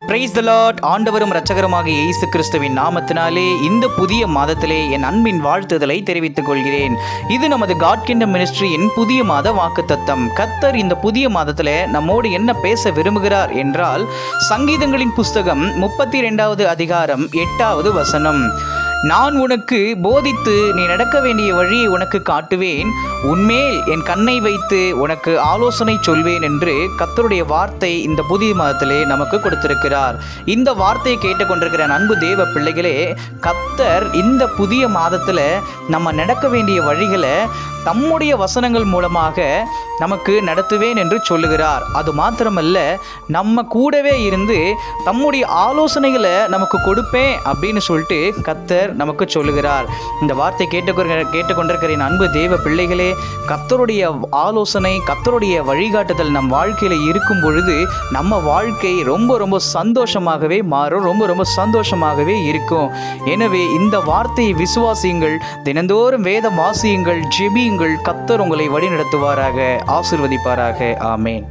Praise the Lord. ஆண்டவரும் இரட்சகருமாகிய இயேசு கிறிஸ்துவின் நாமத்தினாலே இந்த புதிய மாதத்திலே என் அன்பின் வாழ்த்துதலை தெரிவித்துக் கொள்கிறேன். இது நமது காட் கிங்டம் மினிஸ்ட்ரியின் புதிய மாத வாக்குத்தத்தம். கர்த்தர் இந்த புதிய மாதத்திலே நம்மோடு என்ன பேச விரும்புகிறார் என்றால், சங்கீதங்களின் புஸ்தகம் 32வது அதிகாரம் 8வது வசனம். நான் உனக்கு போதித்து நீ நடக்க வேண்டிய வழியை உனக்கு காட்டுவேன், உன்மேல் என் கண்ணை வைத்து உனக்கு ஆலோசனை சொல்வேன் என்று கர்த்தருடைய வார்த்தை இந்த புதிய மாதத்திலே நமக்கு கொடுத்திருக்கிறார். இந்த வார்த்தையை கேட்டுக்கொண்டிருக்கிற அன்பு தேவ பிள்ளைகளே, கர்த்தர் இந்த புதிய மாதத்துல நம்ம நடக்க வேண்டிய வழிகளை தம்முடைய வசனங்கள் மூலமாக நமக்கு நடத்துவேன் என்று சொல்லுகிறார். அது மாத்திரமல்ல, நம்ம கூடவே இருந்து தம்முடைய ஆலோசனைகளை நமக்கு கொடுப்பேன் அப்படின்னு சொல்லிட்டு கர்த்தர் நமக்கு சொல்லுகிறார். இந்த வார்த்தை கேட்டுக்கொண்டிருக்கிற அன்பு தேவ பிள்ளைகளே, கர்த்தருடைய ஆலோசனை, கர்த்தருடைய வழிகாட்டுதல் நம் வாழ்க்கையில் இருக்கும் பொழுது நம்ம வாழ்க்கை ரொம்ப ரொம்ப சந்தோஷமாகவே மாறும், ரொம்ப சந்தோஷமாகவே இருக்கும். எனவே இந்த வார்த்தையை விசுவாசியுங்கள், தினந்தோறும் வேதம் வாசியுங்கள், ஜெபியுங்கள். கர்த்தர் உங்களை வழி நடத்துவாராக, ஆசீர்வதிப்பாராக. ஆமென்.